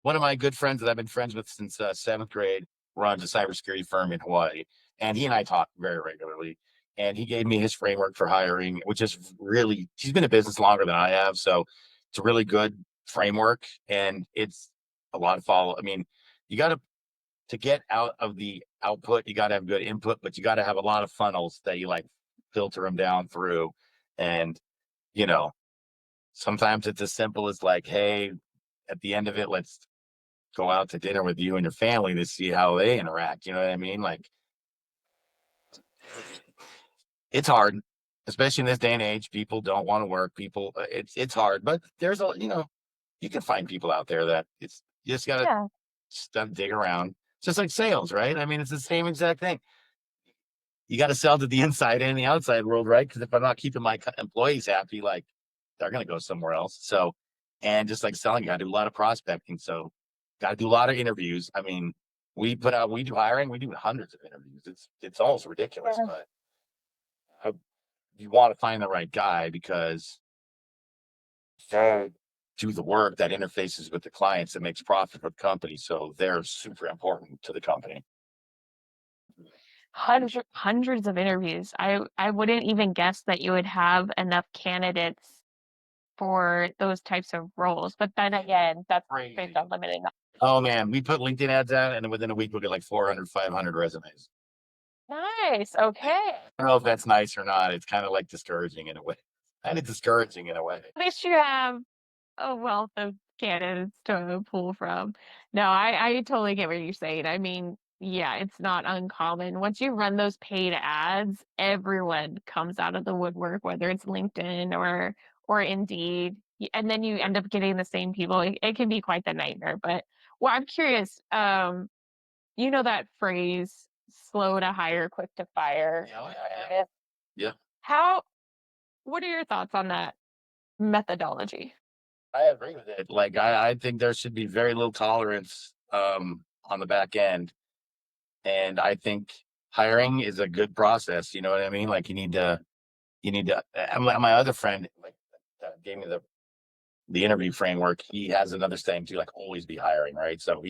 One of my good friends that I've been friends with since seventh grade runs a cybersecurity firm in Hawaii, and he and I talk very regularly. And he gave me his framework for hiring, which is really he's been in business longer than I have, so it's a really good framework, and it's a lot of follow. I mean, you got to get out of the output, you got to have good input, but you got to have a lot of funnels that you like filter them down through, and you know sometimes it's as simple as like, hey, at the end of it, let's go out to dinner with you and your family to see how they interact. You know what I mean? Like, it's hard, especially in this day and age. People don't want to work. It's hard, but you can find people out there that it's you Yeah. just gotta dig around. It's just like sales, right? I mean, it's the same exact thing. You got to sell to the inside and the outside world, right? Because if I'm not keeping my employees happy, like they're gonna go somewhere else. So, and just like selling, you got to do a lot of prospecting. So, got to do a lot of interviews. I mean, we do hiring, we do hundreds of interviews. It's almost ridiculous, Yeah. but uh, you want to find the right guy because they do the work that interfaces with the clients that makes profit for the company. So they're super important to the company. Hundreds of interviews. I wouldn't even guess that you would have enough candidates for those types of roles. But then again, that's based Crazy. on limited knowledge. Oh man, we put LinkedIn ads out, and then within a week we'll get like 400, 500 resumes. Nice. Okay. I don't know if that's nice or not. It's kind of like discouraging in a way. Kind of discouraging in a way. At least you have a wealth of candidates to pull from. No, I totally get what you're saying. I mean, yeah, it's not uncommon. Once you run those paid ads, everyone comes out of the woodwork, whether it's LinkedIn or Indeed, and then you end up getting the same people. It can be quite the nightmare. But well, I'm curious. You know that phrase, "slow to hire, quick to fire." Yeah, yeah. Yeah, How? What are your thoughts on that methodology? I agree with it. Like, I think there should be very little tolerance on the back end. And I think hiring is a good process. You know what I mean? Like, my other friend, like, that gave me the interview framework. He has another saying too, like, always be hiring, right? So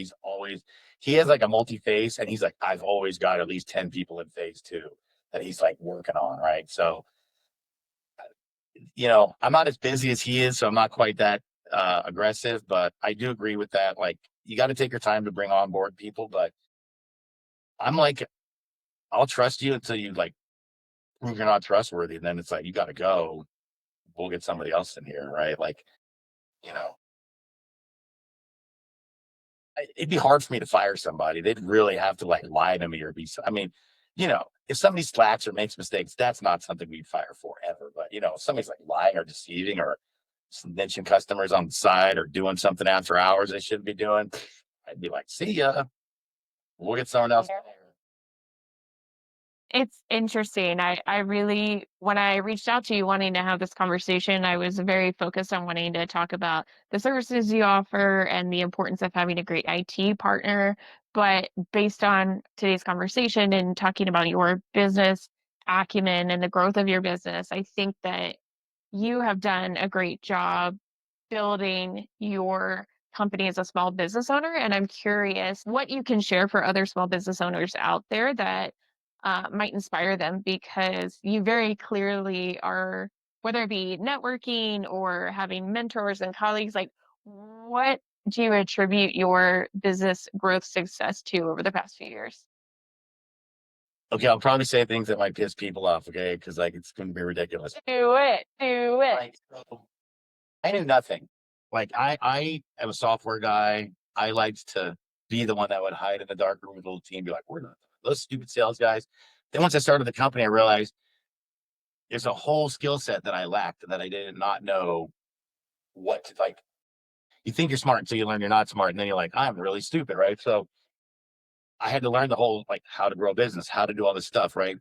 he has like a multi-phase, and he's like, I've always got at least 10 people in phase two that he's like working on, right? So, I'm not as busy as he is, so I'm not quite that aggressive, but I do agree with that. Like, you got to take your time to bring on board people, but I'm like, I'll trust you until you like prove you're not trustworthy. And then it's like, you got to go. We'll get somebody else in here, right? Like, you know, it'd be hard for me to fire somebody. They'd really have to like lie to me or be, I mean, if somebody slacks or makes mistakes, that's not something we'd fire for ever. But, if somebody's like lying or deceiving or snitching customers on the side or doing something after hours they shouldn't be doing, I'd be like, see ya. We'll get someone else. It's interesting. I really, when I reached out to you wanting to have this conversation, I was very focused on wanting to talk about the services you offer and the importance of having a great IT partner. But based on today's conversation and talking about your business acumen and the growth of your business, I think that you have done a great job building your company as a small business owner. And I'm curious what you can share for other small business owners out there that might inspire them because you very clearly are, whether it be networking or having mentors and colleagues, like what do you attribute your business growth success to over the past few years? Okay, I'll probably say things that might piss people off, okay? Because like it's gonna be ridiculous. Do it. Do it. Right. So I knew nothing. Like I am a software guy. I liked to be the one that would hide in the dark room with a little team, be like, we're not those stupid sales guys. Then once I started the company, I realized there's a whole skill set that I lacked that I did not know what to like. You think you're smart until you learn you're not smart, and then you're like, I'm really stupid, right? So I had to learn the whole like how to grow a business, how to do all this stuff, right?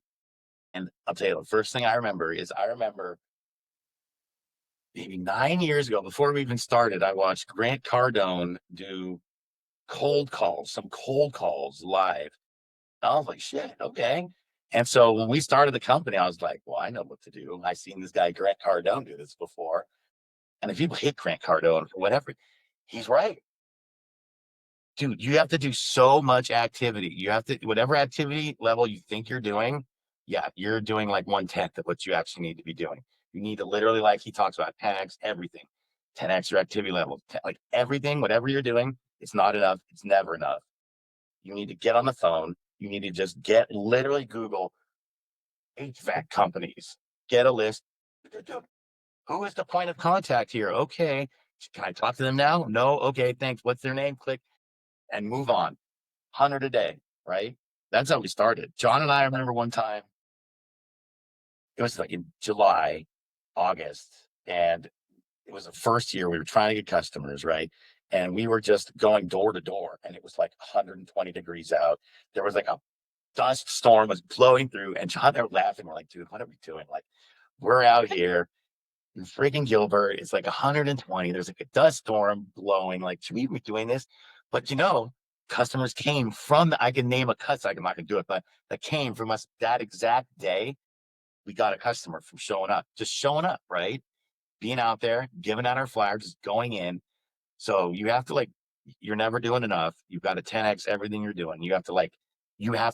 And I'll tell you, the first thing I remember is I remember maybe 9 years ago, before we even started, I watched Grant Cardone do some cold calls live. I was like, shit, okay. And so when we started the company, I was like, well, I know what to do. I seen this guy Grant Cardone do this before. And if people hate Grant Cardone for whatever, he's right. Dude, you have to do so much activity. You have to, whatever activity level you think you're doing, yeah, you're doing like 1/10 of what you actually need to be doing. You need to literally, like he talks about, 10x everything, 10x your activity level, like everything, whatever you're doing, it's not enough. It's never enough. You need to get on the phone. You need to just literally Google HVAC companies, get a list. Dude, who is the point of contact here? Okay. Can I talk to them now? No. Okay. Thanks. What's their name? Click and move on. 100 a day, right? That's how we started. John and I remember one time, it was like in July, August, and it was the first year we were trying to get customers, right? And we were just going door to door, and it was like 120 degrees out. There was like a dust storm was blowing through, and John and I were laughing. We're like, dude, what are we doing? Like, we're out here in freaking Gilbert. It's like 120. There's like a dust storm blowing. Like, should we be doing this? But customers came from I can name a customer. I'm not gonna do it, but that came from us that exact day. We got a customer from just showing up, right? Being out there, giving out our flyer, just going in. So you have to you're never doing enough. You've got to 10x everything you're doing. You have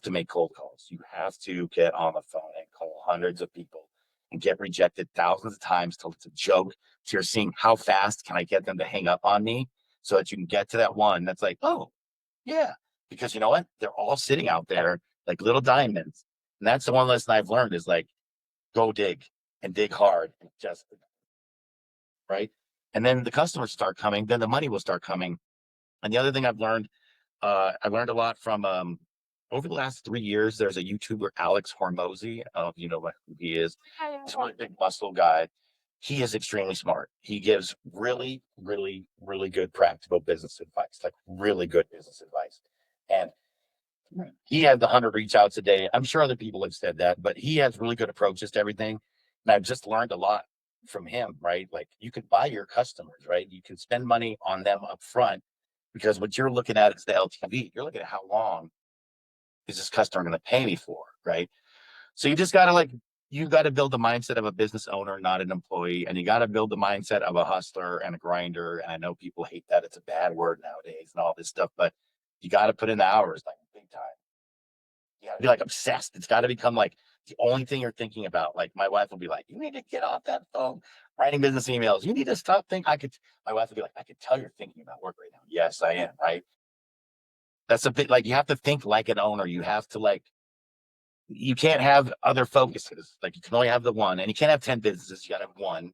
to make cold calls. You have to get on the phone and call hundreds of people and get rejected thousands of times till it's a joke. So you're seeing how fast can I get them to hang up on me so that you can get to that one that's like, oh, yeah. Because you know what? They're all sitting out there like little diamonds. And that's the one lesson I've learned is like, go dig and dig hard. And just right. And then the customers start coming, then the money will start coming. And the other thing I learned a lot from over the last 3 years, there's a YouTuber, Alex Hormozy. I don't know if you know who he is. He's a really big muscle guy. He is extremely smart. He gives really, really, really good practical business advice, like really good business advice. And he had the 100 reach outs a day. I'm sure other people have said that, but he has really good approaches to everything. And I've just learned a lot from him, right? Like you can buy your customers, right? You can spend money on them up front because what you're looking at is the LTV. You're looking at how long is this customer going to pay me for, right? So you just got to you got to build the mindset of a business owner, not an employee. And you got to build the mindset of a hustler and a grinder. And I know people hate that. It's a bad word nowadays and all this stuff, but you got to put in the hours like big time. You gotta be like obsessed. It's got to become like the only thing you're thinking about. Like my wife will be like, "You need to get off that phone, writing business emails. You need to stop thinking." My wife will be like, "I could tell you're thinking about work right now." Yes, I am. Right. That's a bit like you have to think like an owner. You have to you can't have other focuses. Like you can only have the one, and you can't have 10 businesses. You got to have one.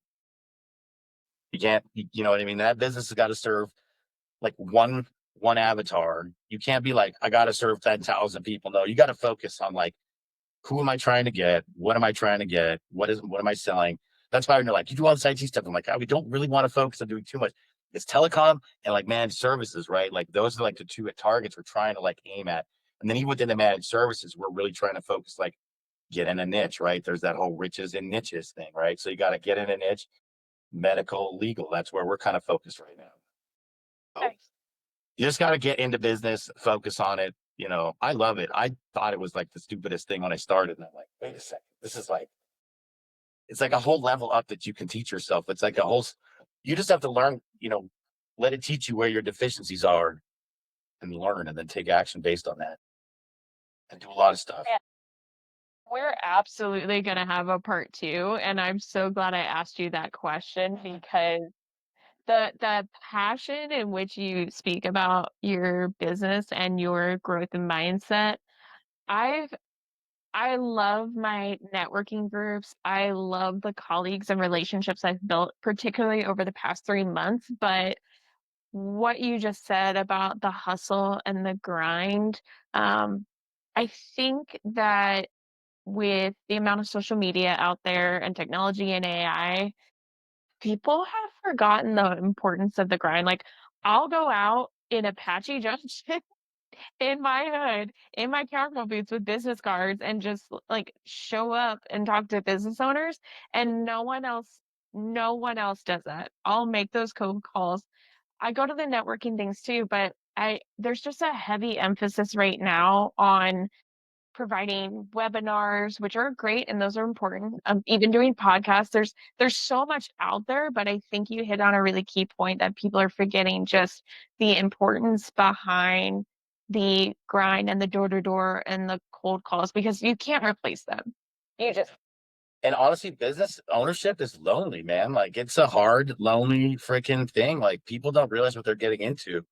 You can't. You know what I mean? That business has got to serve like one. one avatar. You can't be like, I got to serve 10,000 people. No, you got to focus on like, who am I trying to get? What am I trying to get? What am I selling? That's why when you're like, you do all this IT stuff. I'm like, we don't really want to focus on doing too much. It's telecom and like managed services, right? Like those are like the two targets we're trying to like aim at. And then even within the managed services, we're really trying to focus like get in a niche, right? There's that whole riches and niches thing, right? So you got to get in a niche, medical, legal. That's where we're kind of focused right now. So Nice. you just got to get into business, focus on it. You know, I love it. I thought it was like the stupidest thing when I started. And I'm like, wait a second, this is like, it's like a whole level up that you can teach yourself. It's like a whole, you just have to learn, let it teach you where your deficiencies are and learn and then take action based on that and do a lot of stuff. Yeah, we're absolutely going to have a part two. And I'm so glad I asked you that question because the passion in which you speak about your business and your growth and mindset, I've I love my networking groups. I love the colleagues and relationships I've built, particularly over the past 3 months. But what you just said about the hustle and the grind, um, I think that with the amount of social media out there and technology and AI, people have forgotten the importance of the grind. Like, I'll go out in Apache Junction in my hood, in my cowgirl boots with business cards and just like show up and talk to business owners and no one else does that. I'll make those cold calls. I go to the networking things too, but I there's just a heavy emphasis right now on providing webinars, which are great and those are important. Even doing podcasts, there's so much out there, but I think you hit on a really key point that people are forgetting just the importance behind the grind and the door to door and the cold calls because you can't replace them. You just And honestly, business ownership is lonely, man. Like it's a hard, lonely freaking thing. Like people don't realize what they're getting into.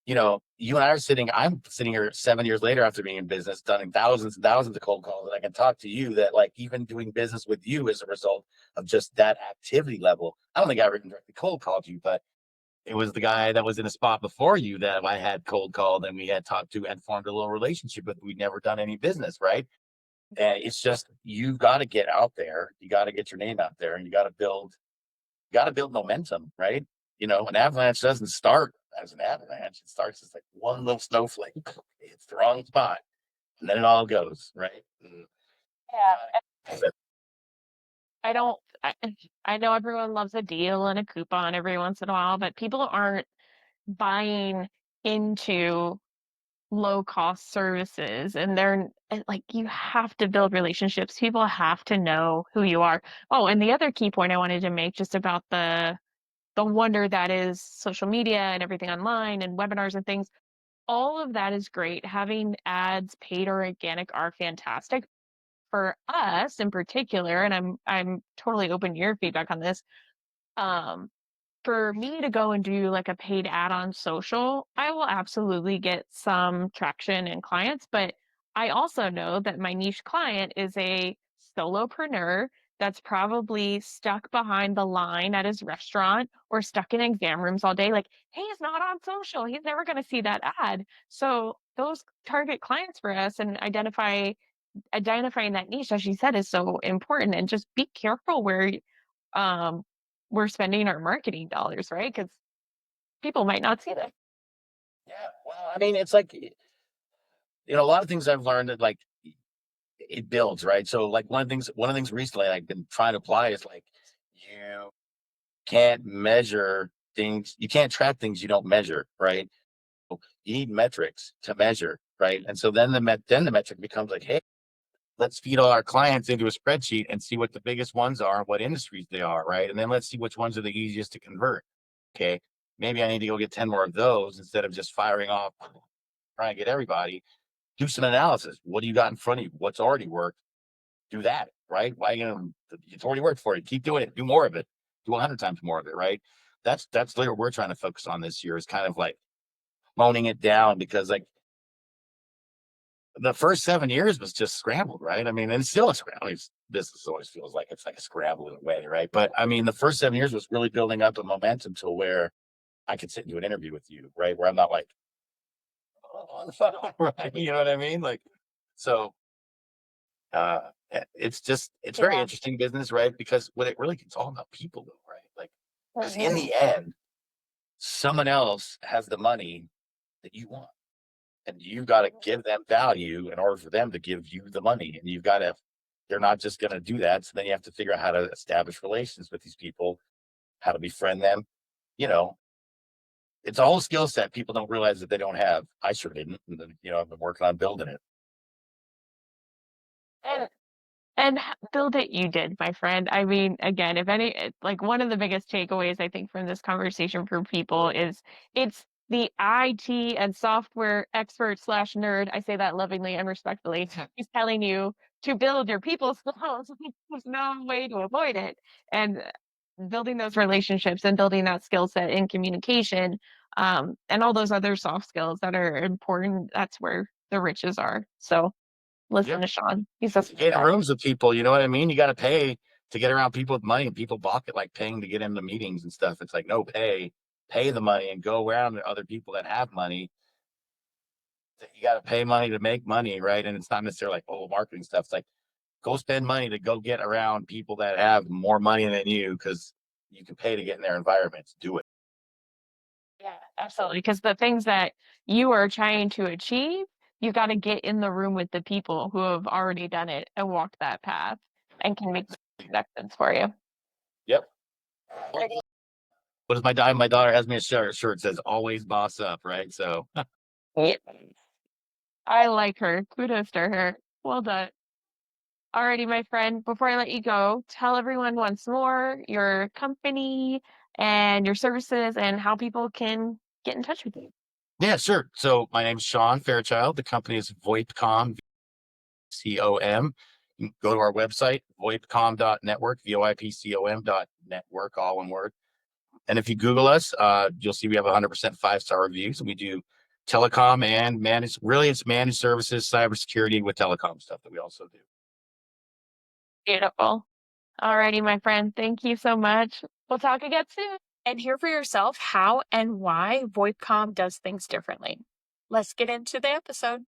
You and I are I'm sitting here 7 years later after being in business, done thousands and thousands of cold calls. And I can talk to you that like even doing business with you is a result of just that activity level. I don't think I ever directly cold called you, but it was the guy that was in a spot before you that I had cold called and we had talked to and formed a little relationship with. We'd never done any business, right? And it's just you've got to get out there. You got to get your name out there and you got to build momentum, right? An avalanche doesn't start as an avalanche. It starts as like one little snowflake. It's the wrong spot. And then it all goes, right? yeah. I don't I, I know everyone loves a deal and a coupon every once in a while, but people aren't buying into low cost services and like you have to build relationships. People have to know who you are. Oh, and the other key point I wanted to make just about the wonder that is social media and everything online and webinars and things. All of that is great. Having ads, paid or organic, are fantastic. For us in particular, and I'm totally open to your feedback on this. Um, for me to go and do like a paid ad on social, I will absolutely get some traction and clients, but I also know that my niche client is a solopreneur that's probably stuck behind the line at his restaurant or stuck in exam rooms all day. Like, he's not on social. He's never going to see that ad. So those target clients for us and identifying that niche, as you said, is so important. And just be careful where um, we're spending our marketing dollars, right? Because people might not see them. Yeah. Well, I mean, it's like, a lot of things I've learned that like it builds, right? So like one of the things recently I've been trying to apply is like you can't measure things, you can't track things you don't measure, right? You need metrics to measure, right? And so then the metric becomes like, hey, let's feed all our clients into a spreadsheet and see what the biggest ones are and what industries they are, right? And then let's see which ones are the easiest to convert. Okay. Maybe I need to go get 10 more of those instead of just firing off, trying to get everybody. Do some analysis. What do you got in front of you? What's already worked? Do that, right? Why it's already worked for you. Keep doing it. Do more of it. Do 100 times more of it, right? That's literally what we're trying to focus on this year is kind of like honing it down because like the first 7 years was just scrambled, right? I mean, and it's still a scramble. Business always feels like it's like a scramble in a way, right? But I mean, the first 7 years was really building up a momentum to where I could sit and do an interview with you, right? Where I'm not like on the phone, right? You know what I mean? Like, so it's very Yeah. interesting business, right? Because what it really it's all about people, though, right? Like, because in Mhm. the end, someone else has the money that you want, and you got to give them value in order for them to give you the money, and you've got to. They're not just going to do that, so then you have to figure out how to establish relations with these people, how to befriend them. You know, it's a whole skill set people don't realize that they don't have. I sure didn't. And then, I've been working on building it. And build it you did, my friend. I mean, again, if any like, one of the biggest takeaways I think from this conversation for people is it's the IT and software expert slash nerd, I say that lovingly and respectfully, he's telling you to build your people skills. There's no way to avoid it. And building those relationships and building that skill set in communication, and all those other soft skills that are important, that's where the riches are. So listen Yep. to Sean. He's a To get in smart rooms with people, you know what I mean? You got to pay to get around people with money, and people balk at like paying to get into meetings and stuff. It's like, no, pay the money and go around to other people that have money. You got to pay money to make money, right? And it's not necessarily like, oh, marketing stuff. It's like, go spend money to go get around people that have more money than you because you can pay to get in their environments. Do it. Yeah, absolutely. Because the things that you are trying to achieve, you got to get in the room with the people who have already done it and walked that path and can make connections for you. Yep. What is my daughter has me a shirt says always boss up, right? So Yep. I like her. Kudos to her. Well done. Alrighty, my friend. Before I let you go, tell everyone once more your company and your services and how people can get in touch with you. yeah, sure. So my name's Sean Fairchild. The company is VoIPcom, VCOM. You can go to our website, voipcom.network, VoIPCOM.network, all one word. And if you Google us, you'll see we have 100% five-star reviews. And we do telecom and it's managed services, cybersecurity with telecom stuff that we also do. Beautiful. Alrighty, my friend. Thank you so much. We'll talk again soon. And hear for yourself how and why VoIPcom does things differently. Let's get into the episode.